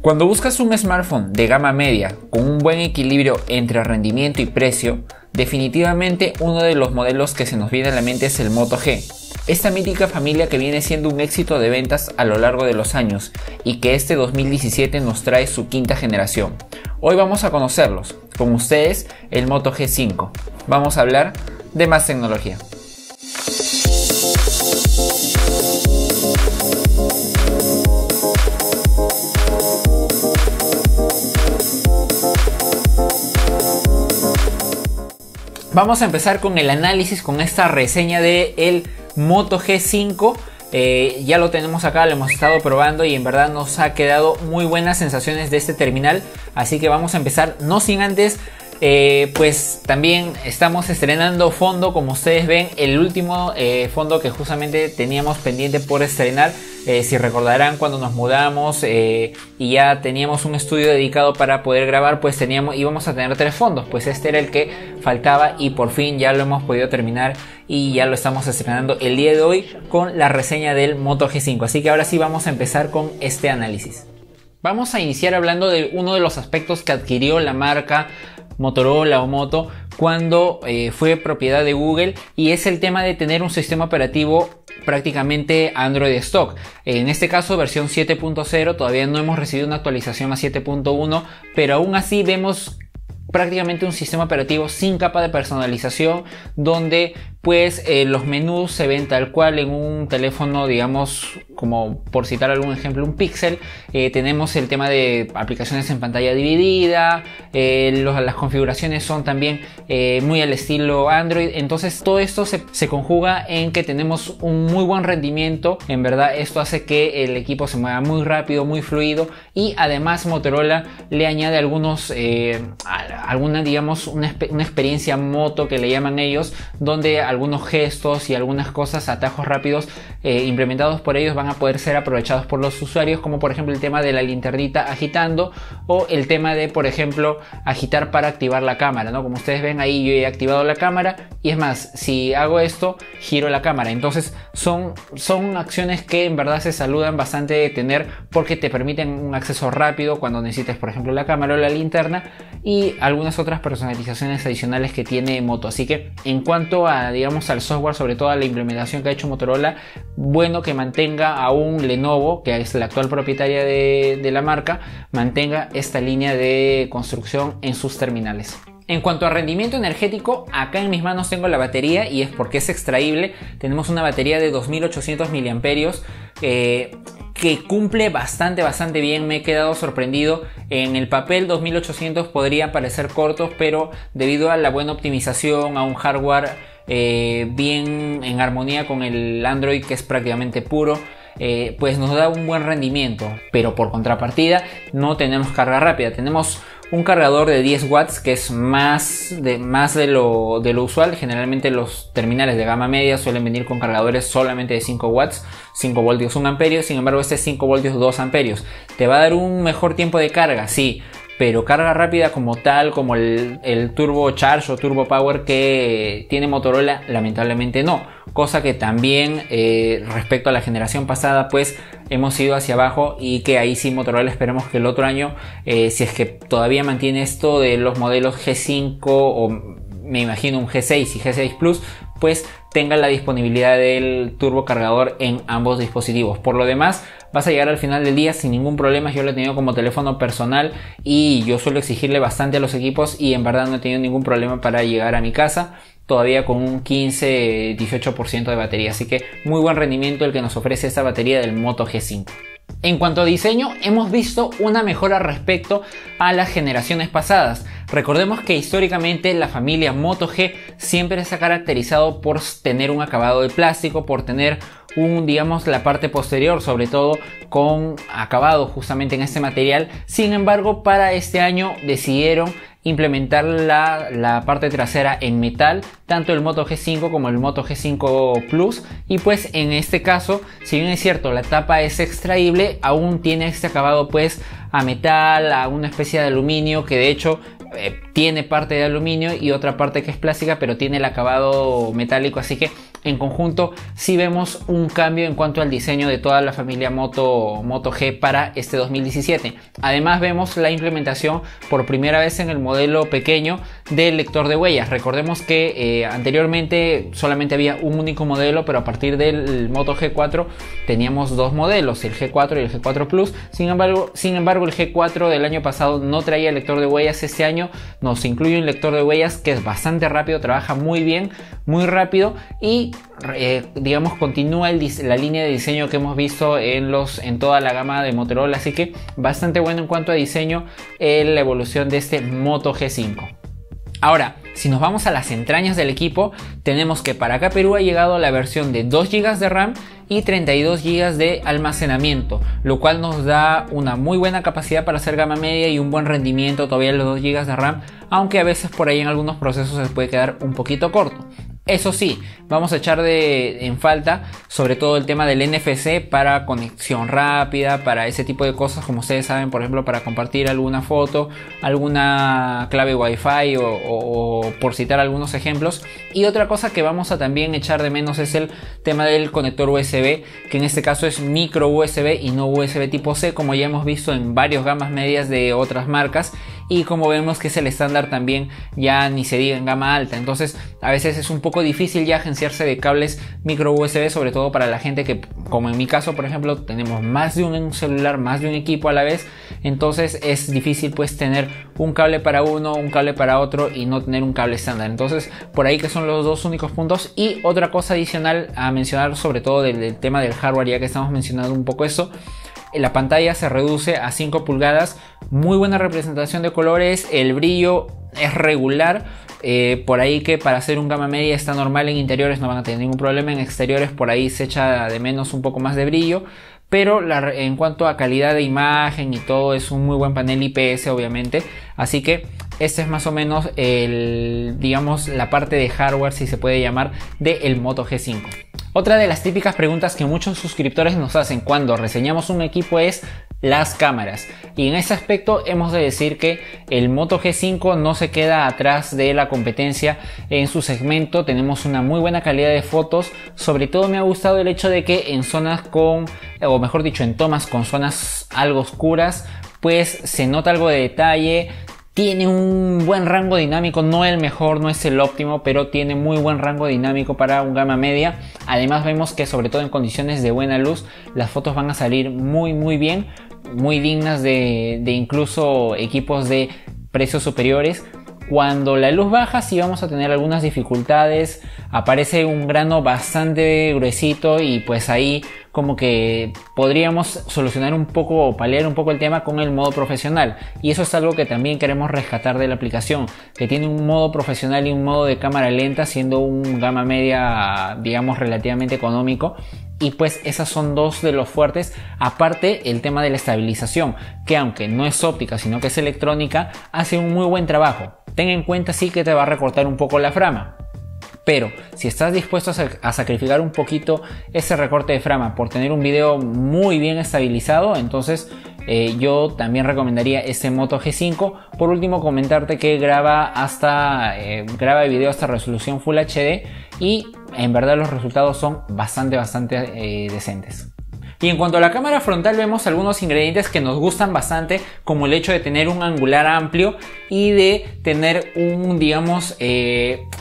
Cuando buscas un smartphone de gama media con un buen equilibrio entre rendimiento y precio, definitivamente uno de los modelos que se nos viene a la mente es el Moto G. Esta mítica familia que viene siendo un éxito de ventas a lo largo de los años y que este 2017 nos trae su quinta generación. Hoy vamos a conocerlos. Con ustedes, el Moto G5. Vamos a hablar de más tecnología. Vamos a empezar con el análisis, con esta reseña de el Moto G5. Ya lo tenemos acá, lo hemos estado probando y en verdad nos ha quedado muy buenas sensaciones de este terminal. Así que vamos a empezar, no sin antes, pues también estamos estrenando fondo, como ustedes ven, el último fondo que justamente teníamos pendiente por estrenar. Si recordarán, cuando nos mudamos y ya teníamos un estudio dedicado para poder grabar, pues íbamos a tener 3 fondos. Pues este era el que faltaba y por fin ya lo hemos podido terminar y ya lo estamos estrenando el día de hoy con la reseña del Moto G5. Así que ahora sí vamos a empezar con este análisis. Vamos a iniciar hablando de uno de los aspectos que adquirió la marca Motorola o Moto cuando fue propiedad de Google, y es el tema de tener un sistema operativo prácticamente Android stock. En este caso versión 7.0, todavía no hemos recibido una actualización a 7.1, pero aún así vemos prácticamente un sistema operativo sin capa de personalización, donde pues los menús se ven tal cual en un teléfono, digamos, como por citar algún ejemplo, un Pixel. Tenemos el tema de aplicaciones en pantalla dividida, las configuraciones son también muy al estilo Android. Entonces todo esto se conjuga en que tenemos un muy buen rendimiento. En verdad esto hace que el equipo se mueva muy rápido, muy fluido, y además Motorola le añade digamos una experiencia moto que le llaman ellos, donde algunos gestos y algunas cosas, atajos rápidos implementados por ellos van a poder ser aprovechados por los usuarios, como por ejemplo el tema de la linternita agitando, o el tema de, por ejemplo, agitar para activar la cámara, ¿no? Como ustedes ven ahí, yo he activado la cámara y es más, si hago esto, giro la cámara. Entonces son acciones que en verdad se saludan bastante de tener, porque te permiten un acceso rápido cuando necesites, por ejemplo, la cámara o la linterna, y algunas otras personalizaciones adicionales que tiene Moto. Así que en cuanto a, digamos, al software, sobre todo a la implementación que ha hecho Motorola, bueno que mantenga aún Lenovo, que es la actual propietaria de la marca, mantenga esta línea de construcción en sus terminales. En cuanto a rendimiento energético, acá en mis manos tengo la batería, y es porque es extraíble. Tenemos una batería de 2800 miliamperios que cumple bastante bien. Me he quedado sorprendido. En el papel 2800 podría parecer cortos, pero debido a la buena optimización, a un hardware bien en armonía con el Android, que es prácticamente puro, pues nos da un buen rendimiento. Pero por contrapartida no tenemos carga rápida. Tenemos un cargador de 10 watts que es más de lo usual. Generalmente los terminales de gama media suelen venir con cargadores solamente de 5 watts, 5 voltios 1 amperio. Sin embargo, este es 5 voltios 2 amperios. ¿Te va a dar un mejor tiempo de carga? Sí, pero carga rápida como tal, como el Turbo Charge o Turbo Power que tiene Motorola, lamentablemente no. Cosa que también respecto a la generación pasada, pues hemos ido hacia abajo, y que ahí sí Motorola esperemos que el otro año, si es que todavía mantiene esto de los modelos G5 o me imagino un G6 y G6 Plus, pues tenga la disponibilidad del turbo cargador en ambos dispositivos. Por lo demás, vas a llegar al final del día sin ningún problema. Yo lo he tenido como teléfono personal y yo suelo exigirle bastante a los equipos, y en verdad no he tenido ningún problema para llegar a mi casa todavía con un 15-18% de batería. Así que muy buen rendimiento el que nos ofrece esta batería del Moto G5. En cuanto a diseño, hemos visto una mejora respecto a las generaciones pasadas. Recordemos que históricamente la familia Moto G siempre se ha caracterizado por tener un acabado de plástico, por tener digamos, la parte posterior sobre todo con acabado justamente en este material. Sin embargo, para este año decidieron implementar la parte trasera en metal, tanto el Moto G5 como el Moto G5 Plus, y pues en este caso, si bien es cierto la tapa es extraíble, aún tiene este acabado pues a metal, a una especie de aluminio, que de hecho tiene parte de aluminio y otra parte que es plástica, pero tiene el acabado metálico, así que en conjunto sí vemos un cambio en cuanto al diseño de toda la familia Moto G para este 2017. Además vemos la implementación por primera vez en el modelo pequeño del lector de huellas. Recordemos que anteriormente solamente había un único modelo, pero a partir del Moto G4 teníamos dos modelos, el G4 y el G4 Plus. Sin embargo el G4 del año pasado no traía lector de huellas. Este año nos incluye un lector de huellas que es bastante rápido, trabaja muy bien, muy rápido, y digamos continúa la línea de diseño que hemos visto en toda la gama de Motorola, así que bastante bueno en cuanto a diseño la evolución de este Moto G5. Ahora, si nos vamos a las entrañas del equipo, tenemos que para acá Perú ha llegado la versión de 2 GB de RAM y 32 GB de almacenamiento, lo cual nos da una muy buena capacidad para hacer gama media y un buen rendimiento todavía los 2 GB de RAM, aunque a veces por ahí en algunos procesos se puede quedar un poquito corto. Eso sí, vamos a echar en falta sobre todo el tema del NFC para conexión rápida, para ese tipo de cosas, como ustedes saben, por ejemplo, para compartir alguna foto, alguna clave Wi-Fi o por citar algunos ejemplos. Y otra cosa que vamos a también echar de menos es el tema del conector USB, que en este caso es micro USB y no USB tipo C, como ya hemos visto en varias gamas medias de otras marcas. Y como vemos que es el estándar también, ya ni se diga en gama alta. Entonces a veces es un poco difícil ya agenciarse de cables micro USB, sobre todo para la gente que, como en mi caso por ejemplo, tenemos más de un celular, más de un equipo a la vez. Entonces es difícil pues tener un cable para uno, un cable para otro y no tener un cable estándar. Entonces por ahí que son los dos únicos puntos. Y otra cosa adicional a mencionar, sobre todo del tema del hardware, ya que estamos mencionando un poco eso, la pantalla se reduce a 5 pulgadas, muy buena representación de colores, el brillo es regular, por ahí que para hacer un gama media está normal, en interiores no van a tener ningún problema, en exteriores por ahí se echa de menos un poco más de brillo, pero en cuanto a calidad de imagen y todo es un muy buen panel IPS obviamente, así que este es más o menos digamos la parte de hardware, si se puede llamar, del Moto G5. Otra de las típicas preguntas que muchos suscriptores nos hacen cuando reseñamos un equipo es las cámaras, y en ese aspecto hemos de decir que el Moto G5 no se queda atrás de la competencia en su segmento. Tenemos una muy buena calidad de fotos, sobre todo me ha gustado el hecho de que en zonas o mejor dicho en tomas con zonas algo oscuras pues se nota algo de detalle. Tiene un buen rango dinámico, no el mejor, no es el óptimo, pero tiene muy buen rango dinámico para un gama media. Además vemos que sobre todo en condiciones de buena luz las fotos van a salir muy bien, muy dignas de incluso equipos de precios superiores. Cuando la luz baja sí vamos a tener algunas dificultades, aparece un grano bastante gruesito y pues ahí como que podríamos solucionar un poco o paliar un poco el tema con el modo profesional, y eso es algo que también queremos rescatar de la aplicación, que tiene un modo profesional y un modo de cámara lenta, siendo un gama media digamos relativamente económico. Y pues esas son dos de los fuertes, aparte el tema de la estabilización, que aunque no es óptica sino que es electrónica, hace un muy buen trabajo. Ten en cuenta sí que te va a recortar un poco la frama, pero si estás dispuesto a sacrificar un poquito ese recorte de frama por tener un video muy bien estabilizado, entonces yo también recomendaría este Moto G5. Por último, comentarte que graba video hasta resolución Full HD y en verdad los resultados son bastante decentes. Y en cuanto a la cámara frontal vemos algunos ingredientes que nos gustan bastante, como el hecho de tener un angular amplio y de tener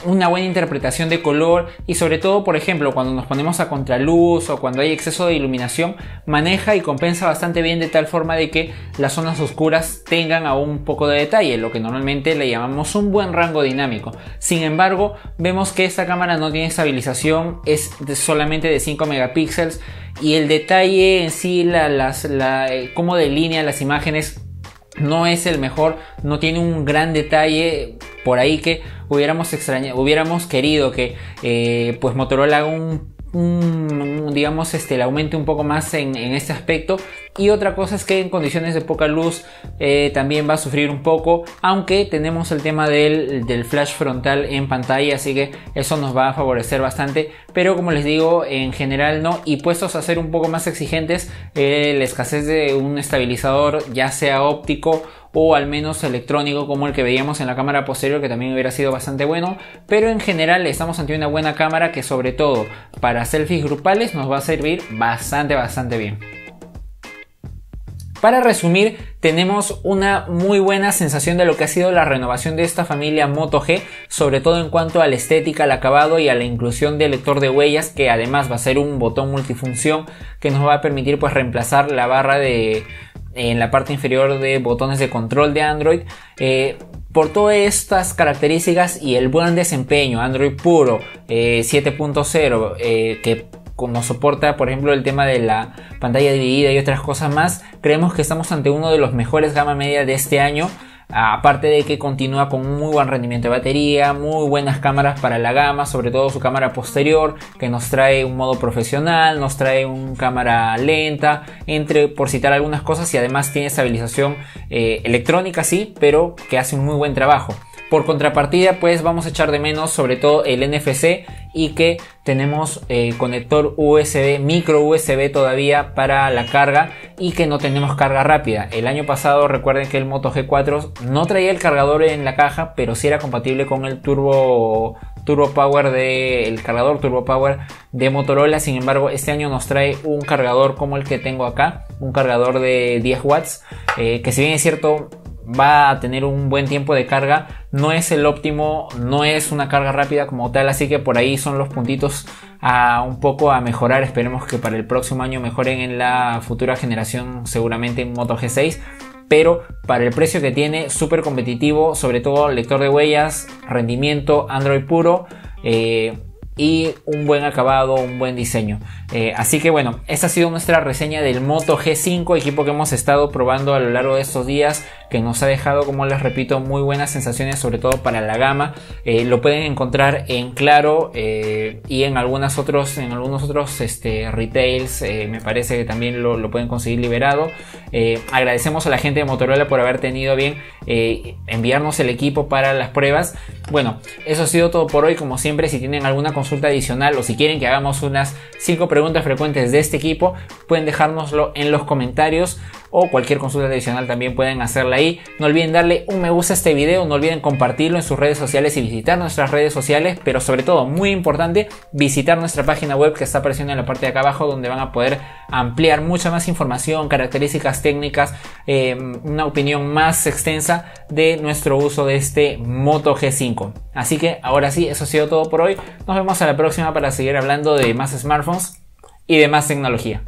una buena interpretación de color, y sobre todo por ejemplo cuando nos ponemos a contraluz o cuando hay exceso de iluminación, maneja y compensa bastante bien de tal forma de que las zonas oscuras tengan aún un poco de detalle, lo que normalmente le llamamos un buen rango dinámico. Sin embargo vemos que esta cámara no tiene estabilización, es solamente de 5 megapíxeles, y el detalle en sí, cómo delinea las imágenes no es el mejor, no tiene un gran detalle. Por ahí que hubiéramos querido que pues Motorola haga le aumente un poco más en este aspecto, Y otra cosa es que en condiciones de poca luz también va a sufrir un poco, aunque tenemos el tema del flash frontal en pantalla, así que eso nos va a favorecer bastante. Pero como les digo, en general no. Y puestos a ser un poco más exigentes, la escasez de un estabilizador, ya sea óptico o al menos electrónico, como el que veíamos en la cámara posterior, que también hubiera sido bastante bueno. Pero en general estamos ante una buena cámara que, sobre todo para selfies grupales, nos va a servir bastante bien. Para resumir, tenemos una muy buena sensación de lo que ha sido la renovación de esta familia Moto G, sobre todo en cuanto a la estética, al acabado y a la inclusión del lector de huellas, que además va a ser un botón multifunción que nos va a permitir pues reemplazar la barra en la parte inferior de botones de control de Android. Por todas estas características y el buen desempeño, Android puro 7.0, que nos soporta por ejemplo el tema de la pantalla dividida y otras cosas más, creemos que estamos ante uno de los mejores gama media de este año. Aparte de que continúa con un muy buen rendimiento de batería, muy buenas cámaras para la gama, sobre todo su cámara posterior, que nos trae un modo profesional, nos trae una cámara lenta, por citar algunas cosas, y además tiene estabilización electrónica, sí, pero que hace un muy buen trabajo. Por contrapartida, pues vamos a echar de menos sobre todo el NFC, y que tenemos conector USB, micro USB todavía para la carga, y que no tenemos carga rápida. El año pasado recuerden que el Moto G4 no traía el cargador en la caja, pero sí era compatible con el Turbo Power el cargador Turbo Power de Motorola. Sin embargo, este año nos trae un cargador como el que tengo acá, un cargador de 10 watts, que si bien es cierto va a tener un buen tiempo de carga, no es el óptimo, no es una carga rápida como tal, así que por ahí son los puntitos un poco a mejorar. Esperemos que para el próximo año mejoren en la futura generación, seguramente en Moto G6, pero para el precio que tiene, súper competitivo, sobre todo lector de huellas, rendimiento, Android puro, y un buen acabado, un buen diseño. Así que bueno, esta ha sido nuestra reseña del Moto G5, equipo que hemos estado probando a lo largo de estos días, que nos ha dejado, como les repito, muy buenas sensaciones, sobre todo para la gama. Lo pueden encontrar en Claro y en algunos otros retails, me parece que también lo pueden conseguir liberado. Agradecemos a la gente de Motorola por haber tenido bien enviarnos el equipo para las pruebas. Bueno, eso ha sido todo por hoy. Como siempre, si tienen alguna consulta adicional o si quieren que hagamos unas 5 preguntas frecuentes de este equipo, pueden dejárnoslo en los comentarios, o cualquier consulta adicional también pueden hacerla ahí. No olviden darle un me gusta a este video, no olviden compartirlo en sus redes sociales y visitar nuestras redes sociales, pero sobre todo, muy importante, visitar nuestra página web que está apareciendo en la parte de acá abajo, donde van a poder ampliar mucha más información, características técnicas, una opinión más extensa de nuestro uso de este Moto G5. Así que ahora sí, eso ha sido todo por hoy. Nos vemos a la próxima para seguir hablando de más smartphones y de más tecnología.